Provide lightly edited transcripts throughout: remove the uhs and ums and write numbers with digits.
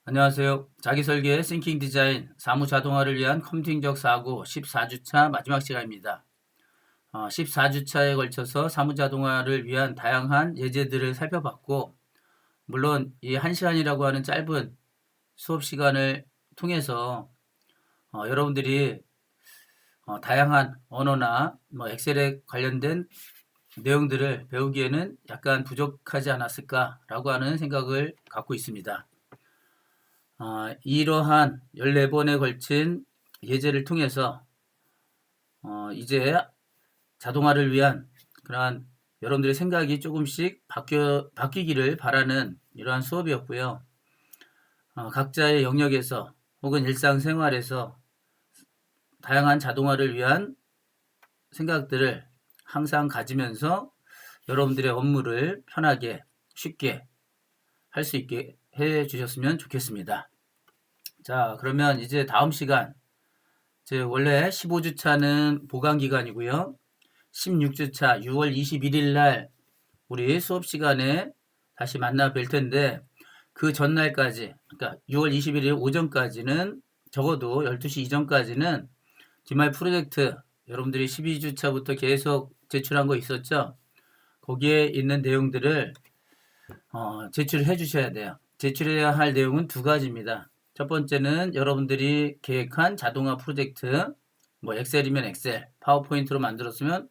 안녕하세요. 자기설계, 싱킹 디자인, 사무 자동화를 위한 컴퓨팅적 사고 14주차 마지막 시간입니다. 14주차에 걸쳐서 사무 자동화를 위한 다양한 예제들을 살펴봤고, 물론 이 1시간이라고 하는 짧은 수업 시간을 통해서 여러분들이 다양한 언어나 엑셀에 관련된 내용들을 배우기에는 약간 부족하지 않았을까라고 하는 생각을 갖고 있습니다. 이러한 14번에 걸친 예제를 통해서 이제 자동화를 위한 그러한 여러분들의 생각이 조금씩 바뀌기를 바라는 이러한 수업이었고요. 각자의 영역에서 혹은 일상생활에서 다양한 자동화를 위한 생각들을 항상 가지면서 여러분들의 업무를 편하게 쉽게 할 수 있게 해 주셨으면 좋겠습니다. 자, 그러면 이제 다음 시간, 원래 15주차는 보강 기간이고요. 16주차 6월 21일 날 우리 수업 시간에 다시 만나 뵐 텐데, 그 전날까지, 그러니까 6월 21일 오전까지는 적어도 12시 이전까지는 디마이 프로젝트 여러분들이 12주차부터 계속 제출한 거 있었죠? 거기에 있는 내용들을 제출해 주셔야 돼요. 제출해야 할 내용은 두 가지입니다. 첫 번째는 여러분들이 계획한 자동화 프로젝트, 뭐 엑셀이면 엑셀, 파워포인트로 만들었으면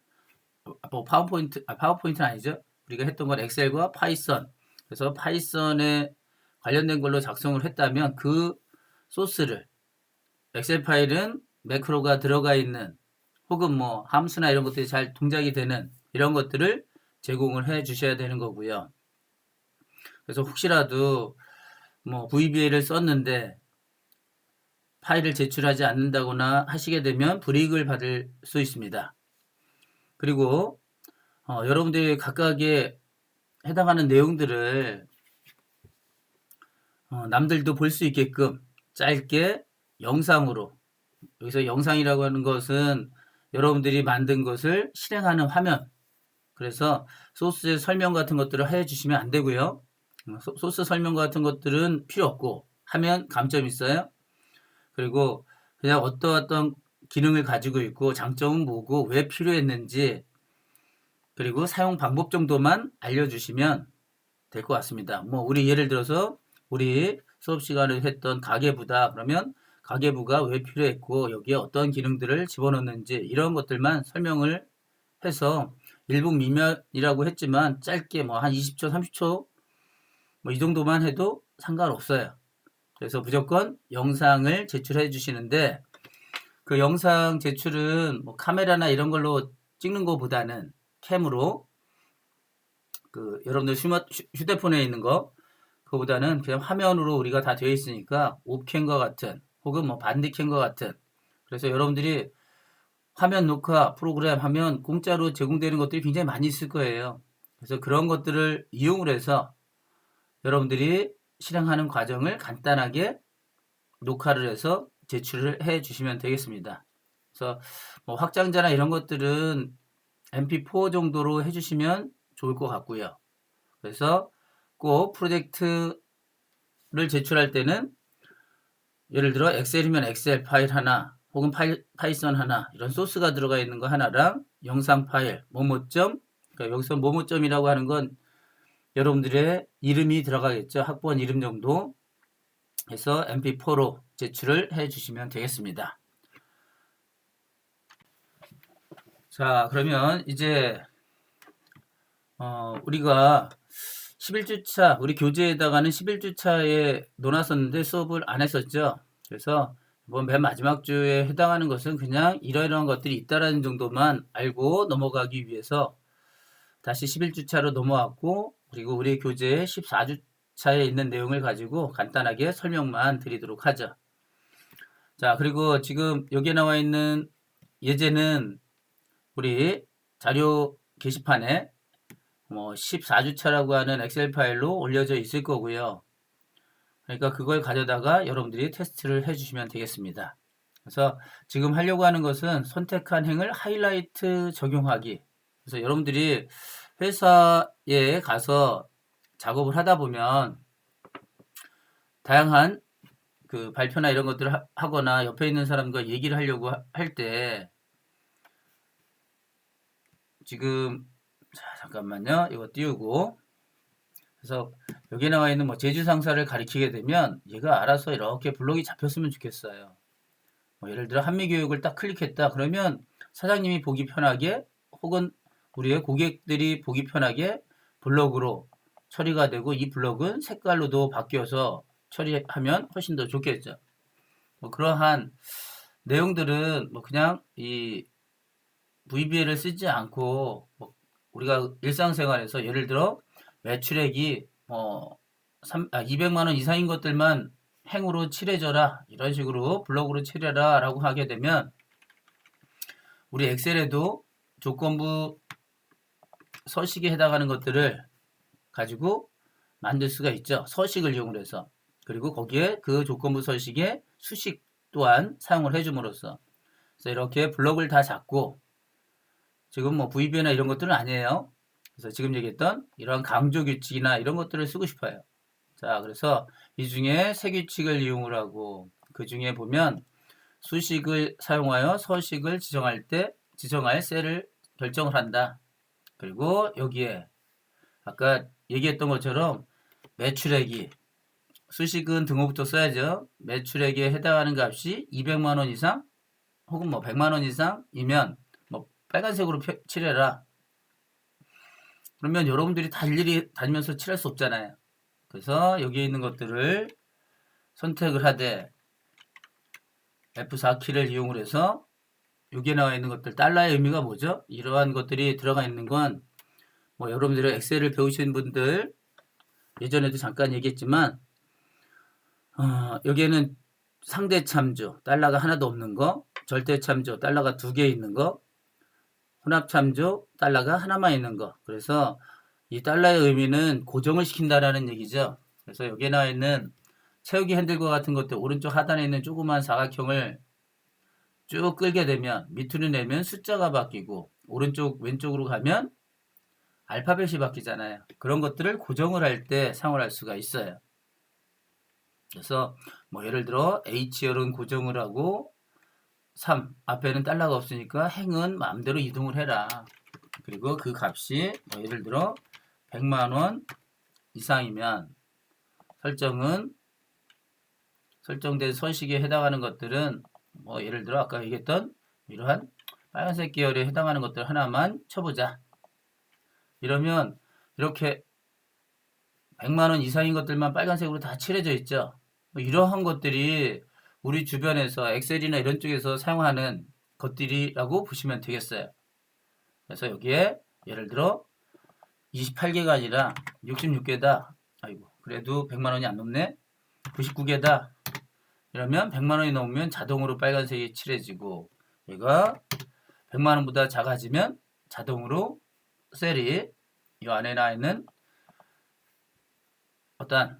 파워포인트는 아니죠. 우리가 했던 건 엑셀과 파이썬. 그래서 파이썬에 관련된 걸로 작성을 했다면 그 소스를 엑셀 파일은 매크로가 들어가 있는 혹은 뭐 함수나 이런 것들이 잘 동작이 되는 이런 것들을 제공을 해 주셔야 되는 거고요. 그래서 혹시라도 뭐 VBA를 썼는데 파일을 제출하지 않는다거나 하시게 되면 불이익을 받을 수 있습니다. 그리고 여러분들이 각각의 해당하는 내용들을 남들도 볼 수 있게끔 짧게 영상으로, 여기서 영상이라고 하는 것은 여러분들이 만든 것을 실행하는 화면, 그래서 소스 설명 같은 것들을 해주시면 안 되고요. 소스 설명 같은 것들은 필요 없고 하면 감점이 있어요. 그리고 그냥 어떤 기능을 가지고 있고 장점은 뭐고 왜 필요했는지 그리고 사용 방법 정도만 알려주시면 될 것 같습니다. 뭐 우리 예를 들어서 우리 수업 시간에 했던 가계부다 그러면 가계부가 왜 필요했고 여기에 어떤 기능들을 집어넣는지 이런 것들만 설명을 해서 일부 미면이라고 했지만 짧게 뭐 한 20초, 30초 뭐 이 정도만 해도 상관없어요. 그래서 무조건 영상을 제출해 주시는데 그 영상 제출은 뭐 카메라나 이런 걸로 찍는 것보다는 캠으로 그 여러분들 휴대폰에 있는 거 그거보다는 그냥 화면으로 우리가 다 되어 있으니까 옵캠과 같은 혹은 뭐 반디캠과 같은 그래서 여러분들이 화면 녹화 프로그램 하면 공짜로 제공되는 것들이 굉장히 많이 있을 거예요. 그래서 그런 것들을 이용을 해서 여러분들이 실행하는 과정을 간단하게 녹화를 해서 제출을 해 주시면 되겠습니다. 그래서 뭐 확장자나 이런 것들은 MP4 정도로 해주시면 좋을 것 같고요. 그래서 꼭 프로젝트를 제출할 때는 예를 들어 엑셀이면 엑셀 파일 하나 혹은 파이썬 하나 이런 소스가 들어가 있는 거 하나랑 영상 파일 모모점 그러니까 여기서 모모점이라고 하는 건 여러분들의 이름이 들어가겠죠. 학번 이름 정도 해서 MP4로 제출을 해 주시면 되겠습니다. 자, 그러면 이제 우리가 11주차 우리 교재에다가는 11주차에 놓았었는데 수업을 안 했었죠. 그래서 이번 맨 마지막 주에 해당하는 것은 그냥 이러이러한 것들이 있다라는 정도만 알고 넘어가기 위해서 다시 11주차로 넘어왔고 그리고 우리 교재의 14주차에 있는 내용을 가지고 간단하게 설명만 드리도록 하죠. 자, 그리고 지금 여기에 나와 있는 예제는 우리 자료 게시판에 뭐 14주차라고 하는 엑셀 파일로 올려져 있을 거고요. 그러니까 그걸 가져다가 여러분들이 테스트를 해주시면 되겠습니다. 그래서 지금 하려고 하는 것은 선택한 행을 하이라이트 적용하기. 그래서 여러분들이 회사에 가서 작업을 하다 보면 다양한 그 발표나 이런 것들을 하거나 옆에 있는 사람과 얘기를 하려고 할 때 지금 자, 잠깐만요. 이거 띄우고 그래서 여기 나와 있는 뭐 제주 상사를 가리키게 되면 얘가 알아서 이렇게 블록이 잡혔으면 좋겠어요. 뭐 예를 들어 한미교육을 딱 클릭했다 그러면 사장님이 보기 편하게 혹은 우리의 고객들이 보기 편하게 블록으로 처리가 되고 이 블록은 색깔로도 바뀌어서 처리하면 훨씬 더 좋겠죠. 뭐 그러한 내용들은 뭐 그냥 이 VBA를 쓰지 않고 뭐 우리가 일상생활에서 예를 들어 매출액이 200만 원 이상인 것들만 행으로 칠해줘라 이런 식으로 블록으로 칠해라 라고 하게 되면 우리 엑셀에도 조건부 서식에 해당하는 것들을 가지고 만들 수가 있죠. 서식을 이용을 해서. 그리고 거기에 그 조건부 서식에 수식 또한 사용을 해줌으로써. 그래서 이렇게 블록을 다 잡고 지금 뭐 VBA나 이런 것들은 아니에요. 그래서 지금 얘기했던 이런 강조 규칙이나 이런 것들을 쓰고 싶어요. 자, 그래서 이 중에 세 규칙을 이용을 하고 그 중에 보면 수식을 사용하여 서식을 지정할 셀을 결정을 한다. 그리고 여기에 아까 얘기했던 것처럼 매출액이 수식은 등호부터 써야죠. 매출액에 해당하는 값이 200만 원 이상 혹은 뭐 100만 원 이상이면 뭐 빨간색으로 칠해라. 그러면 여러분들이 다 일일이 다니면서 칠할 수 없잖아요. 그래서 여기에 있는 것들을 선택을 하되 F4키를 이용을 해서 여기에 나와 있는 것들 달러의 의미가 뭐죠? 이러한 것들이 들어가 있는 건 뭐 여러분들이 엑셀을 배우신 분들 예전에도 잠깐 얘기했지만 여기에는 상대 참조 달러가 하나도 없는 거, 절대 참조 달러가 2개 있는 거, 혼합 참조 달러가 하나만 있는 거. 그래서 이 달러의 의미는 고정을 시킨다라는 얘기죠. 그래서 여기에 나와 있는 채우기 핸들과 같은 것들 오른쪽 하단에 있는 조그만 사각형을 쭉 끌게 되면 밑으로 내면 숫자가 바뀌고 오른쪽 왼쪽으로 가면 알파벳이 바뀌잖아요. 그런 것들을 고정을 할 때 사용을 할 수가 있어요. 그래서 뭐 예를 들어 H열은 고정을 하고 3 앞에는 달러가 없으니까 행은 마음대로 이동을 해라. 그리고 그 값이 뭐 예를 들어 100만 원 이상이면 설정된 서식에 해당하는 것들은 뭐 예를 들어 아까 얘기했던 이러한 빨간색 계열에 해당하는 것들 하나만 쳐보자. 이러면 이렇게 100만 원 이상인 것들만 빨간색으로 다 칠해져 있죠. 이러한 것들이 우리 주변에서 엑셀이나 이런 쪽에서 사용하는 것들이라고 보시면 되겠어요. 그래서 여기에 예를 들어 28개가 아니라 66개다. 아이고, 그래도 100만 원이 안 넘네. 99개다. 이러면 100만 원이 넘으면 자동으로 빨간색이 칠해지고 얘가 100만 원보다 작아지면 자동으로 셀이 이 안에 나 있는 어떤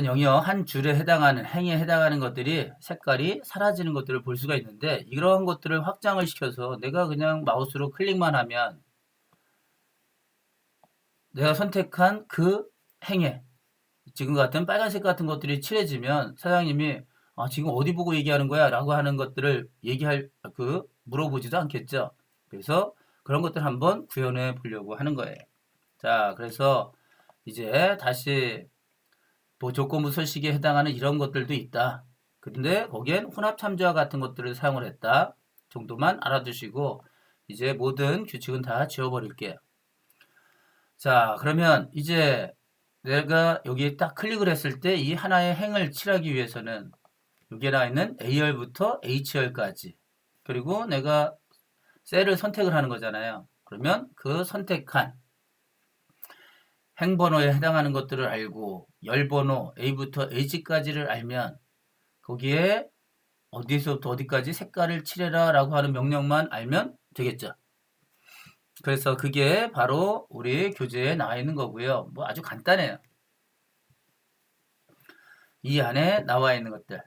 영역 한 줄에 해당하는 행에 해당하는 것들이 색깔이 사라지는 것들을 볼 수가 있는데 이러한 것들을 확장을 시켜서 내가 그냥 마우스로 클릭만 하면 내가 선택한 그 행에 지금 같은 빨간색 같은 것들이 칠해지면 사장님이 지금 어디 보고 얘기하는 거야? 라고 하는 것들을 물어보지도 않겠죠. 그래서 그런 것들 한번 구현해 보려고 하는 거예요. 자, 그래서 이제 다시 조건부 서식에 해당하는 이런 것들도 있다. 그런데 거기엔 혼합 참조와 같은 것들을 사용을 했다. 정도만 알아두시고 이제 모든 규칙은 다 지워버릴게요. 자, 그러면 이제 내가 여기 딱 클릭을 했을 때 이 하나의 행을 칠하기 위해서는 여기에 나와 있는 A열부터 H열까지 그리고 내가 셀을 선택을 하는 거잖아요. 그러면 그 선택한 행번호에 해당하는 것들을 알고 열번호 A부터 H까지를 알면 거기에 어디서부터 어디까지 색깔을 칠해라 라고 하는 명령만 알면 되겠죠. 그래서 그게 바로 우리 교재에 나와 있는 거고요. 뭐 아주 간단해요. 이 안에 나와 있는 것들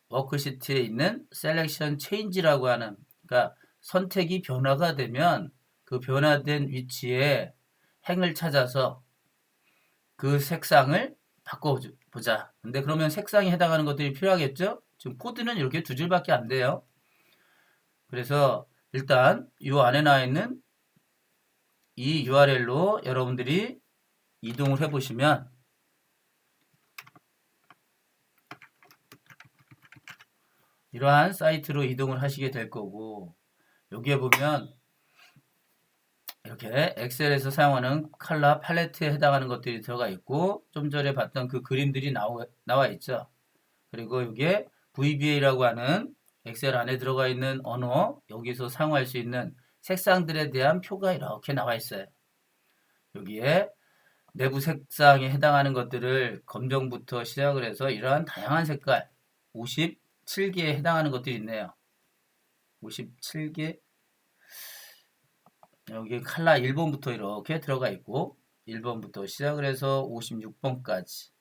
워크시트에 있는 셀렉션 체인지라고 하는 그러니까 선택이 변화가 되면 그 변화된 위치에 행을 찾아서 그 색상을 바꿔보자. 근데 그러면 색상에 해당하는 것들이 필요하겠죠? 지금 코드는 이렇게 두 줄밖에 안 돼요. 그래서 일단 이 안에 나와 있는 이 URL로 여러분들이 이동을 해보시면 이러한 사이트로 이동을 하시게 될 거고, 여기에 보면 이렇게 엑셀에서 사용하는 컬러 팔레트에 해당하는 것들이 들어가 있고, 좀 전에 봤던 그 그림들이 나와 있죠. 그리고 이게 VBA라고 하는 엑셀 안에 들어가 있는 언어, 여기서 사용할 수 있는 색상들에 대한 표가 이렇게 나와 있어요. 여기에 내부 색상에 해당하는 것들을 검정부터 시작을 해서 이러한 다양한 색깔 57개에 해당하는 것들이 있네요. 57개. 여기 컬러 1번부터 이렇게 들어가 있고 1번부터 시작을 해서 56번까지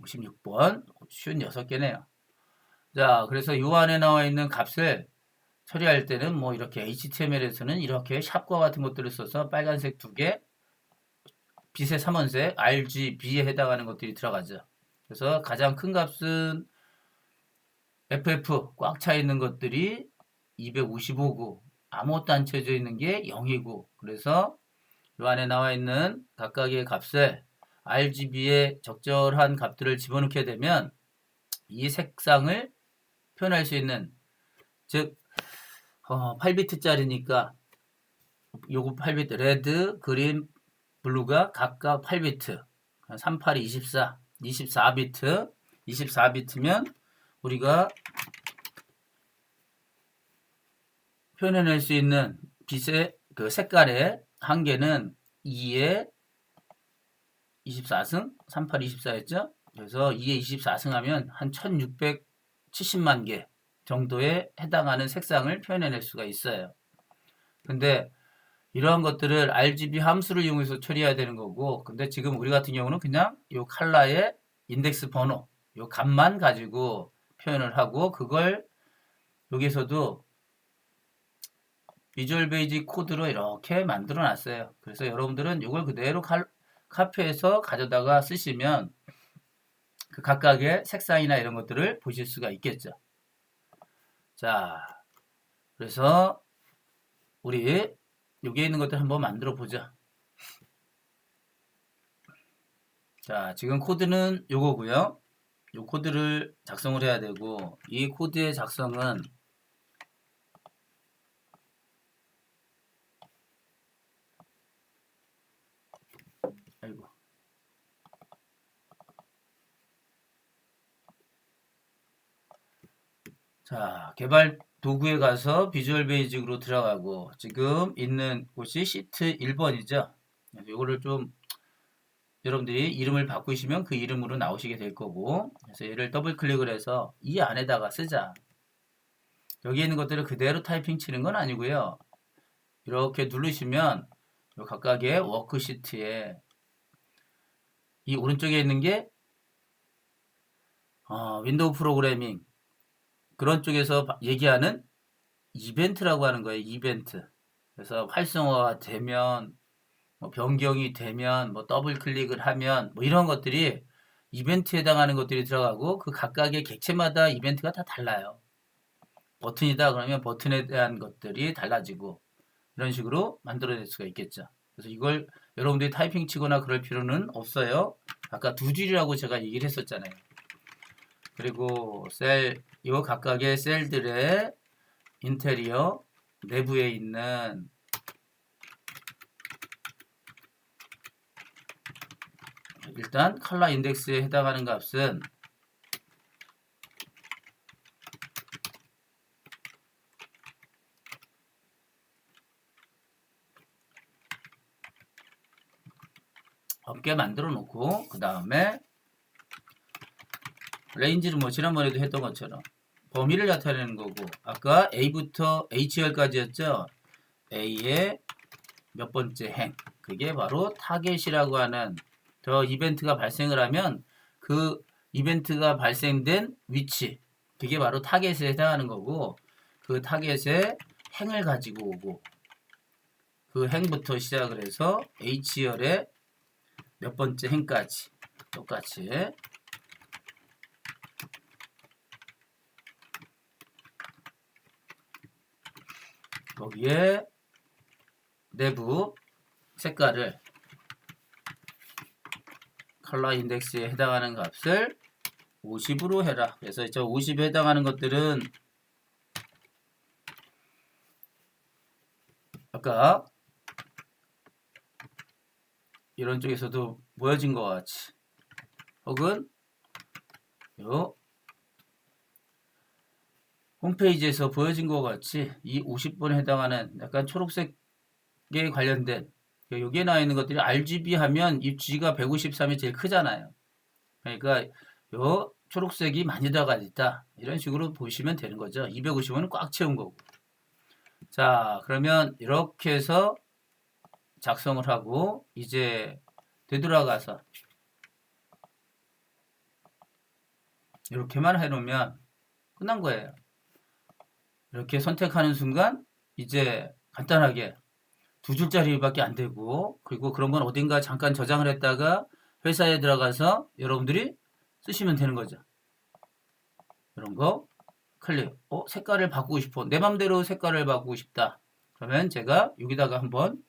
56번 56개네요. 자, 그래서 이 안에 나와 있는 값을 처리할 때는 뭐 이렇게 HTML에서는 이렇게 샵과 같은 것들을 써서 빨간색 2개, 빛의 삼원색 RGB에 해당하는 것들이 들어가죠. 그래서 가장 큰 값은 FF 꽉 차 있는 것들이 255구, 아무것도 안 쳐져 있는 게 0이고, 그래서 이 안에 나와 있는 각각의 값을 RGB에 적절한 값들을 집어넣게 되면 이 색상을 표현할 수 있는, 즉 8비트짜리니까 요거 8비트, 레드, 그린, 블루가 각각 8비트, 38이 24, 24비트, 24비트면 우리가 표현해낼 수 있는 빛의 그 색깔의 한계는 2에 24승, 38, 24였죠? 그래서 2에 24승 하면 한 1670만 개 정도에 해당하는 색상을 표현해낼 수가 있어요. 근데 이러한 것들을 RGB 함수를 이용해서 처리해야 되는 거고, 근데 지금 우리 같은 경우는 그냥 이 컬러의 인덱스 번호, 이 값만 가지고 표현을 하고, 그걸 여기서도 비주얼 베이직 코드로 이렇게 만들어 놨어요. 그래서 여러분들은 이걸 그대로 카피해서 가져다가 쓰시면 그 각각의 색상이나 이런 것들을 보실 수가 있겠죠. 자, 그래서 우리 여기에 있는 것들 한번 만들어 보자. 자, 지금 코드는 요거고요. 요 코드를 작성을 해야 되고, 이 코드의 작성은 아이고. 자, 개발 도구에 가서 비주얼 베이직으로 들어가고, 지금 있는 곳이 시트 1번이죠. 이거를 좀 여러분들이 이름을 바꾸시면 그 이름으로 나오시게 될 거고, 그래서 얘를 더블 클릭을 해서 이 안에다가 쓰자. 여기 있는 것들을 그대로 타이핑 치는 건 아니고요. 이렇게 누르시면 각각의 워크시트에 이 오른쪽에 있는 게 윈도우 프로그래밍 그런 쪽에서 얘기하는 이벤트라고 하는 거예요. 이벤트. 그래서 활성화가 되면 뭐 변경이 되면 뭐 더블 클릭을 하면 뭐 이런 것들이 이벤트에 해당하는 것들이 들어가고, 그 각각의 객체마다 이벤트가 다 달라요. 버튼이다 그러면 버튼에 대한 것들이 달라지고 이런 식으로 만들어낼 수가 있겠죠. 그래서 이걸 여러분들이 타이핑 치거나 그럴 필요는 없어요. 아까 두 줄이라고 제가 얘기를 했었잖아요. 그리고 이 각각의 셀들의 인테리어 내부에 있는 일단 컬러 인덱스에 해당하는 값은 없게 만들어 놓고, 그 다음에 레인지를 뭐 지난번에도 했던 것처럼 범위를 나타내는 거고, 아까 A부터 HL까지였죠. A의 몇 번째 행, 그게 바로 타겟이라고 하는, 저 이벤트가 발생을 하면 그 이벤트가 발생된 위치, 그게 바로 타겟에 해당하는 거고, 그 타겟의 행을 가지고 오고, 그 행부터 시작을 해서 H열의 몇 번째 행까지 똑같이 거기에 내부 색깔을 컬러 인덱스에 해당하는 값을 50으로 해라. 그래서 저 50에 해당하는 것들은 아까 이런 쪽에서도 보여진 것 같이 혹은 요 홈페이지에서 보여진 것 같이 이 50번에 해당하는 약간 초록색에 관련된 여기에 나와 있는 것들이 RGB 하면 이 G가 153이 제일 크잖아요. 그러니까 요 초록색이 많이 들어가 있다. 이런 식으로 보시면 되는 거죠. 250원은 꽉 채운 거고. 자, 그러면 이렇게 해서 작성을 하고 이제 되돌아가서 이렇게만 해놓으면 끝난 거예요. 이렇게 선택하는 순간 이제 간단하게 두 줄짜리밖에 안 되고 그리고 그런 건 어딘가 잠깐 저장을 했다가 회사에 들어가서 여러분들이 쓰시면 되는 거죠. 이런 거 클릭. 색깔을 바꾸고 싶어. 내 맘대로 색깔을 바꾸고 싶다. 그러면 제가 여기다가 한번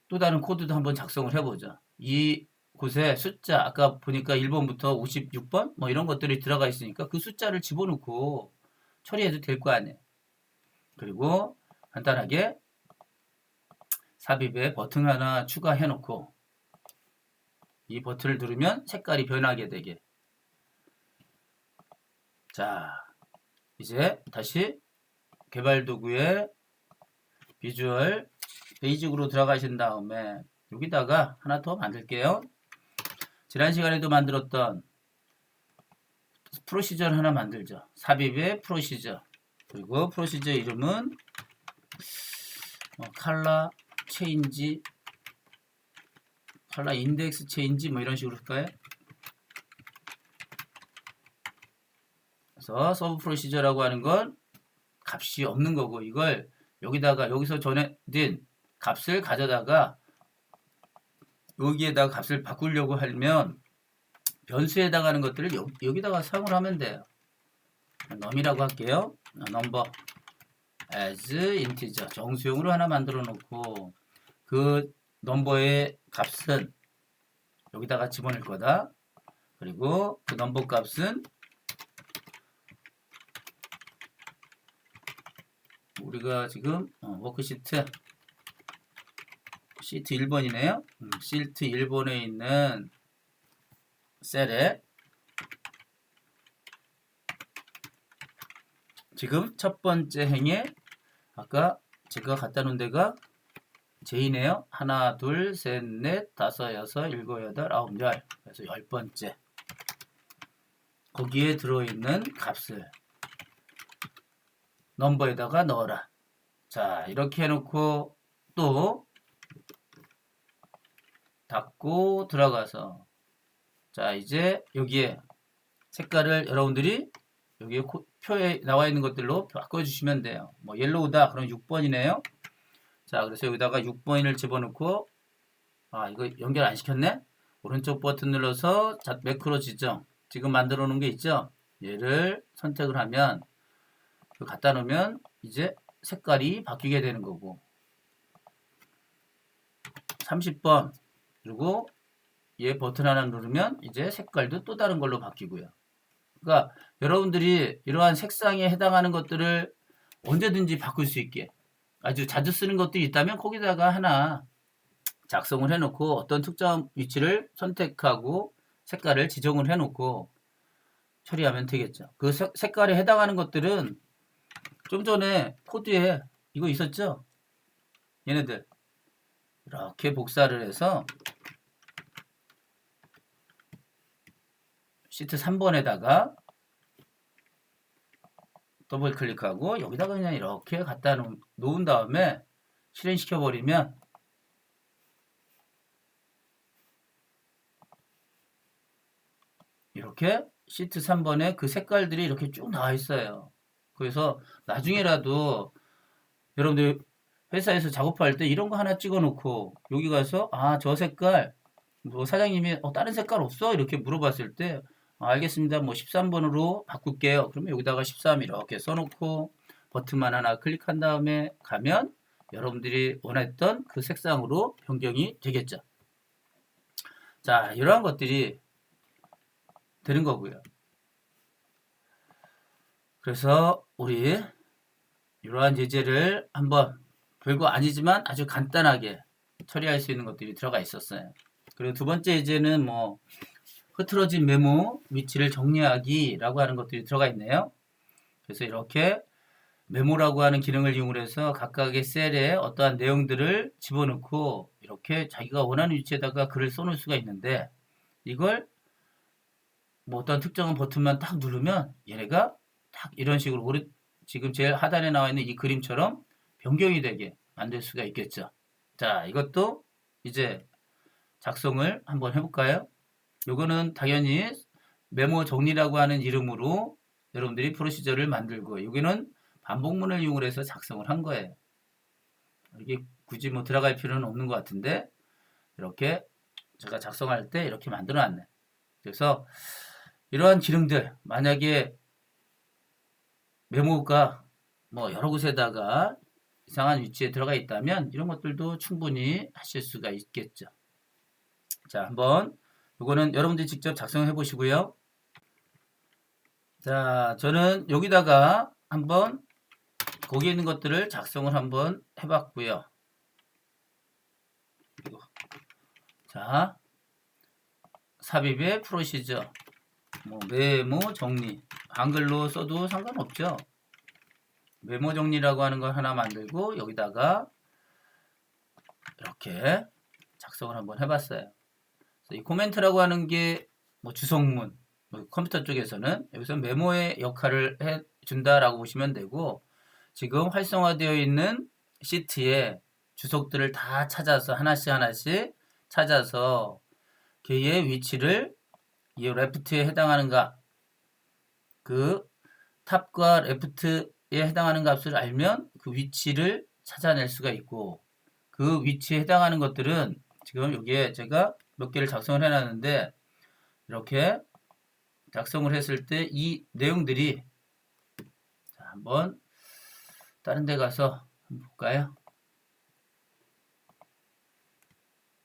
또 다른 코드도 한번 작성을 해보죠. 이 곳에 숫자 아까 보니까 1번부터 56번 뭐 이런 것들이 들어가 있으니까 그 숫자를 집어넣고 처리해도 될 거 아니에요. 그리고 간단하게 삽입에 버튼 하나 추가해 놓고 이 버튼을 누르면 색깔이 변하게 되게. 자, 이제 다시 개발 도구에 비주얼 베이직으로 들어가신 다음에 여기다가 하나 더 만들게요. 지난 시간에도 만들었던 프로시저를 하나 만들죠. 삽입의 프로시저. 그리고 프로시저 이름은 컬러 체인지, 컬러 인덱스 체인지 뭐 이런 식으로 할까요? 그래서 서브 프로시저라고 하는 건 값이 없는 거고 이걸 여기서 전에 낸 값을 가져다가 여기에다가 값을 바꾸려고 하면 변수에 해당하는 것들을 여기다가 사용을 하면 돼요. num이라고 할게요. number as integer 정수용으로 하나 만들어 놓고 그 넘버의 값은 여기다가 집어넣을 거다. 그리고 그 넘버 값은 우리가 지금 워크시트 시트 1번이네요. 시트 1번에 있는 셀에 지금 첫 번째 행에 아까 제가 갖다 놓은 데가 J네요. 하나, 둘, 셋, 넷, 다섯, 여섯, 일곱, 여덟, 아홉, 열. 그래서 10번째. 거기에 들어있는 값을 넘버에다가 넣어라. 자, 이렇게 해놓고 또 닫고 들어가서 자, 이제 여기에 색깔을 여러분들이 여기에 표에 나와 있는 것들로 바꿔주시면 돼요. 뭐 옐로우다. 그럼 6번이네요. 자, 그래서 여기다가 6번을 집어넣고 이거 연결 안 시켰네? 오른쪽 버튼 눌러서 매크로 지정. 지금 만들어 놓은 게 있죠? 얘를 선택을 하면 갖다 놓으면 이제 색깔이 바뀌게 되는 거고 30번 그리고 얘 버튼 하나 누르면 이제 색깔도 또 다른 걸로 바뀌고요. 그러니까 여러분들이 이러한 색상에 해당하는 것들을 언제든지 바꿀 수 있게 아주 자주 쓰는 것들이 있다면 거기다가 하나 작성을 해놓고 어떤 특정 위치를 선택하고 색깔을 지정을 해놓고 처리하면 되겠죠. 그 색깔에 해당하는 것들은 좀 전에 코드에 이거 있었죠? 얘네들 이렇게 복사를 해서 시트 3번에다가 더블 클릭하고 여기다가 그냥 이렇게 갖다 놓은 다음에 실행시켜 버리면 이렇게 시트 3번에 그 색깔들이 이렇게 쭉 나와 있어요. 그래서 나중에라도 여러분들 회사에서 작업할 때 이런 거 하나 찍어 놓고 여기 가서 아, 저 색깔 뭐 사장님이 다른 색깔 없어? 이렇게 물어봤을 때 알겠습니다. 뭐 13번으로 바꿀게요. 그러면 여기다가 13 이렇게 써놓고 버튼만 하나 클릭한 다음에 가면 여러분들이 원했던 그 색상으로 변경이 되겠죠. 자, 이러한 것들이 되는 거고요. 그래서 우리 이러한 예제를 한번 별거 아니지만 아주 간단하게 처리할 수 있는 것들이 들어가 있었어요. 그리고 두 번째 예제는 뭐 흐트러진 메모 위치를 정리하기라고 하는 것들이 들어가 있네요. 그래서 이렇게 메모라고 하는 기능을 이용해서 각각의 셀에 어떠한 내용들을 집어넣고 이렇게 자기가 원하는 위치에다가 글을 써놓을 수가 있는데 이걸 뭐 어떤 특정한 버튼만 딱 누르면 얘네가 딱 이런 식으로 지금 제일 하단에 나와 있는 이 그림처럼 변경이 되게 만들 수가 있겠죠. 자, 이것도 이제 작성을 한번 해볼까요? 요거는 당연히 메모 정리라고 하는 이름으로 여러분들이 프로시저를 만들고 여기는 반복문을 이용해서 작성을 한 거예요. 이게 굳이 뭐 들어갈 필요는 없는 것 같은데 이렇게 제가 작성할 때 이렇게 만들어 놨네. 그래서 이러한 기능들 만약에 메모가 뭐 여러 곳에다가 이상한 위치에 들어가 있다면 이런 것들도 충분히 하실 수가 있겠죠. 자, 한번 이거는 여러분들이 직접 작성해 보시고요. 자, 저는 여기다가 한번 거기에 있는 것들을 작성을 한번 해봤고요. 그리고 자, 삽입의 프로시저, 뭐 메모 정리, 한글로 써도 상관없죠. 메모 정리라고 하는 걸 하나 만들고 여기다가 이렇게 작성을 한번 해봤어요. 이 코멘트라고 하는 게 뭐 주석문, 뭐 컴퓨터 쪽에서는 여기서 메모의 역할을 해준다라고 보시면 되고 지금 활성화되어 있는 시트에 주석들을 다 찾아서 하나씩 찾아서 걔의 위치를 이 레프트에 해당하는가 그 탑과 레프트에 해당하는 값을 알면 그 위치를 찾아낼 수가 있고 그 위치에 해당하는 것들은 지금 여기에 제가 몇 개를 작성을 해놨는데 이렇게 작성을 했을 때 이 내용들이 자, 한번 다른 데 가서 한번 볼까요?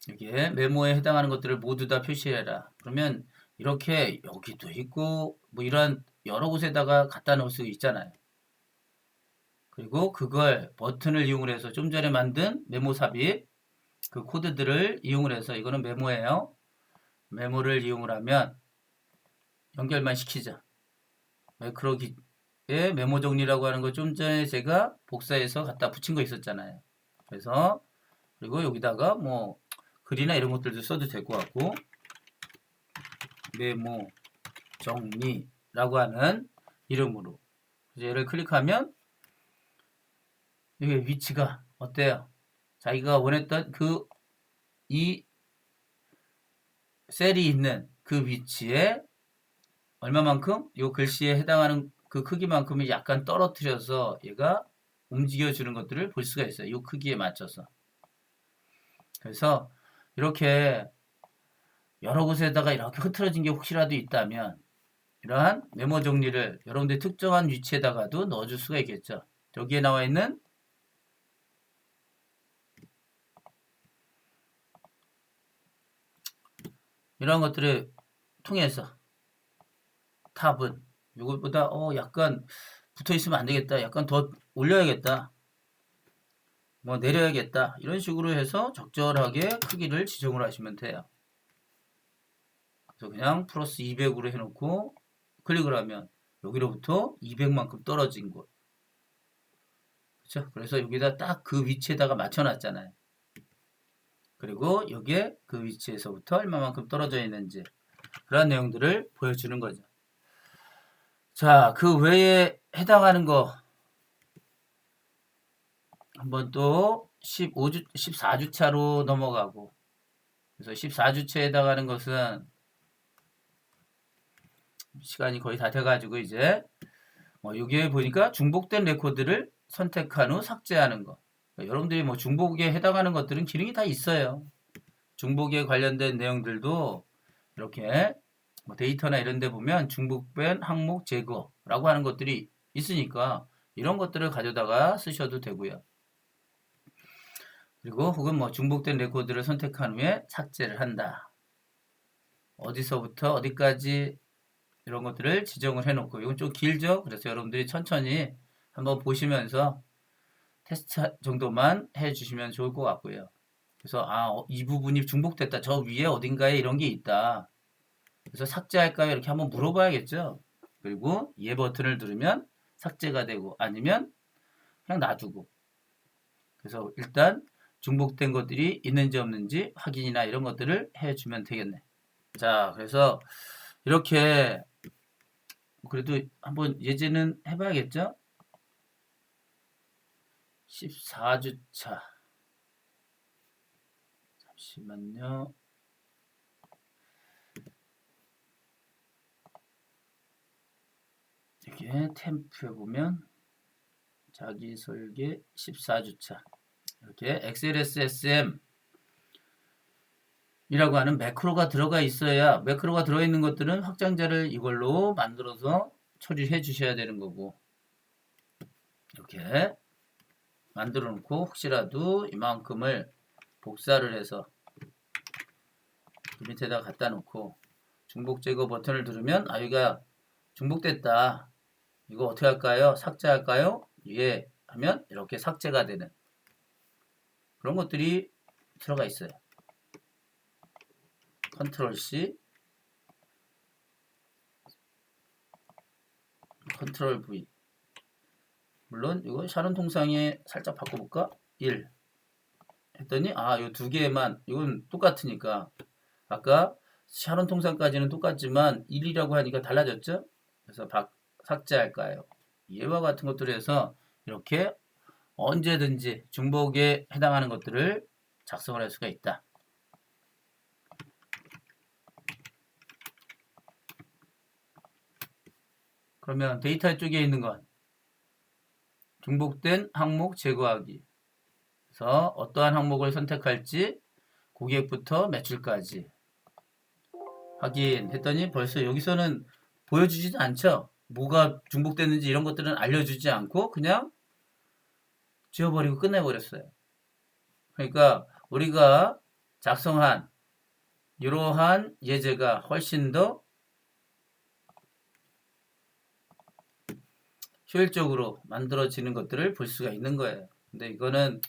여기에 메모에 해당하는 것들을 모두 다 표시해라. 그러면 이렇게 여기도 있고 뭐 이런 여러 곳에다가 갖다 놓을 수 있잖아요. 그리고 그걸 버튼을 이용해서 좀 전에 만든 메모 삽입 그 코드들을 이용해서 이거는 메모예요. 메모를 이용을 하면 연결만 시키자. 매크로기에 메모 정리라고 하는 거 좀 전에 제가 복사해서 갖다 붙인 거 있었잖아요. 그래서 그리고 여기다가 뭐 글이나 이런 것들도 써도 될 것 같고 메모 정리라고 하는 이름으로 얘를 클릭하면 이게 위치가 어때요? 자기가 원했던 이 셀이 있는 그 위치에 얼마만큼 이 글씨에 해당하는 그 크기만큼을 약간 떨어뜨려서 얘가 움직여주는 것들을 볼 수가 있어요. 이 크기에 맞춰서. 그래서 이렇게 여러 곳에다가 이렇게 흐트러진 게 혹시라도 있다면 이러한 메모 정리를 여러분들이 특정한 위치에다가도 넣어줄 수가 있겠죠. 여기에 나와 있는 이런 것들을 통해서 탑은 이것보다 약간 붙어 있으면 안 되겠다. 약간 더 올려야겠다. 뭐 내려야겠다. 이런 식으로 해서 적절하게 크기를 지정을 하시면 돼요. 그래서 그냥 플러스 200으로 해놓고 클릭을 하면 여기로부터 200만큼 떨어진 곳. 그렇죠? 그래서 여기다 딱 그 위치에다가 맞춰놨잖아요. 그리고 여기에 그 위치에서부터 얼마만큼 떨어져 있는지 그런 내용들을 보여주는 거죠. 자, 그 외에 해당하는 거 한번 또 14주차로 넘어가고 그래서 14주차에 해당하는 것은 시간이 거의 다 돼가지고 이제 여기에 보니까 중복된 레코드를 선택한 후 삭제하는 거 여러분들이 뭐 중복에 해당하는 것들은 기능이 다 있어요. 중복에 관련된 내용들도 이렇게 뭐 데이터나 이런 데 보면 중복된 항목 제거라고 하는 것들이 있으니까 이런 것들을 가져다가 쓰셔도 되고요. 그리고 혹은 뭐 중복된 레코드를 선택한 후에 삭제를 한다. 어디서부터 어디까지 이런 것들을 지정을 해놓고 이건 좀 길죠. 그래서 여러분들이 천천히 한번 보시면서 테스트 정도만 해주시면 좋을 것 같고요. 그래서 이 부분이 중복됐다. 저 위에 어딘가에 이런 게 있다. 그래서 삭제할까요? 이렇게 한번 물어봐야겠죠. 그리고 예 버튼을 누르면 삭제가 되고 아니면 그냥 놔두고. 그래서 일단 중복된 것들이 있는지 없는지 확인이나 이런 것들을 해주면 되겠네. 자, 그래서 이렇게 그래도 한번 예제는 해봐야겠죠? 14주차. 잠시만요. 이렇게 템프에 보면 자기 설계 14주차. 이렇게 XLSSM 이라고 하는 매크로가 들어가 있어야 매크로가 들어있는 것들은 확장자를 이걸로 만들어서 처리해 주셔야 되는 거고 이렇게 만들어 놓고 혹시라도 이만큼을 복사를 해서 그 밑에다 갖다 놓고 중복 제거 버튼을 누르면 여기가 중복됐다. 이거 어떻게 할까요? 삭제할까요? 예 하면 이렇게 삭제가 되는 그런 것들이 들어가 있어요. 컨트롤 C 컨트롤 V 물론 이거 샤론 통상에 살짝 바꿔볼까? 1 했더니 이 두 개만 이건 똑같으니까 아까 샤론 통상까지는 똑같지만 1이라고 하니까 달라졌죠? 그래서 삭제할까요? 얘와 같은 것들을 해서 이렇게 언제든지 중복에 해당하는 것들을 작성을 할 수가 있다. 그러면 데이터 쪽에 있는 건 중복된 항목 제거하기. 그래서 어떠한 항목을 선택할지 고객부터 매출까지 확인했더니 벌써 여기서는 보여주지도 않죠. 뭐가 중복됐는지 이런 것들은 알려주지 않고 그냥 지워버리고 끝내버렸어요. 그러니까 우리가 작성한 이러한 예제가 훨씬 더 효율적으로 만들어지는 것들을 볼 수가 있는 거예요. 근데 이거는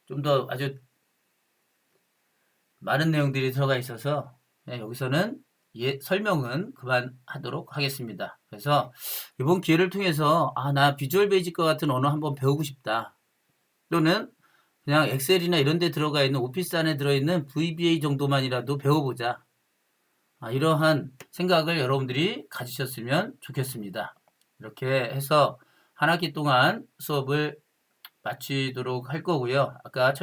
좀 더 아주 많은 내용들이 들어가 있어서 여기서는 설명은 그만하도록 하겠습니다. 그래서 이번 기회를 통해서 나 비주얼 베이직과 같은 언어 한번 배우고 싶다. 또는 그냥 엑셀이나 이런 데 들어가 있는 오피스 안에 들어있는 VBA 정도만이라도 배워보자. 이러한 생각을 여러분들이 가지셨으면 좋겠습니다. 이렇게 해서 한 학기 동안 수업을 마치도록 할 거고요. 아까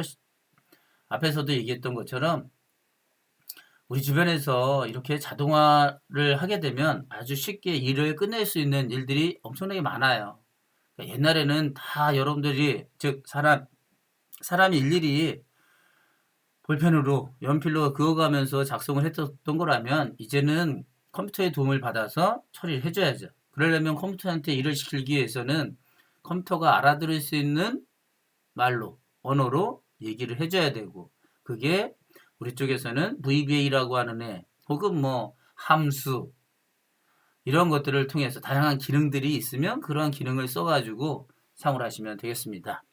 앞에서도 얘기했던 것처럼 우리 주변에서 이렇게 자동화를 하게 되면 아주 쉽게 일을 끝낼 수 있는 일들이 엄청나게 많아요. 그러니까 옛날에는 다 여러분들이 즉 사람이 일일이 볼펜으로 연필로 그어가면서 작성을 했던 거라면 이제는 컴퓨터의 도움을 받아서 처리를 해줘야죠. 그러려면 컴퓨터한테 일을 시키기 위해서는 컴퓨터가 알아들을 수 있는 말로 언어로 얘기를 해줘야 되고 그게 우리 쪽에서는 VBA라고 하는 애 혹은 뭐 함수 이런 것들을 통해서 다양한 기능들이 있으면 그러한 기능을 써가지고 사용을 하시면 되겠습니다.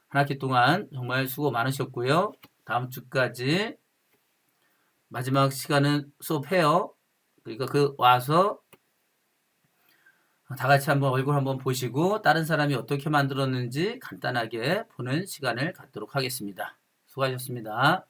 한 학기 동안 정말 수고 많으셨고요. 다음 주까지 마지막 시간은 수업해요. 그러니까 와서 다 같이 한번 얼굴 한번 보시고 다른 사람이 어떻게 만들었는지 간단하게 보는 시간을 갖도록 하겠습니다. 수고하셨습니다.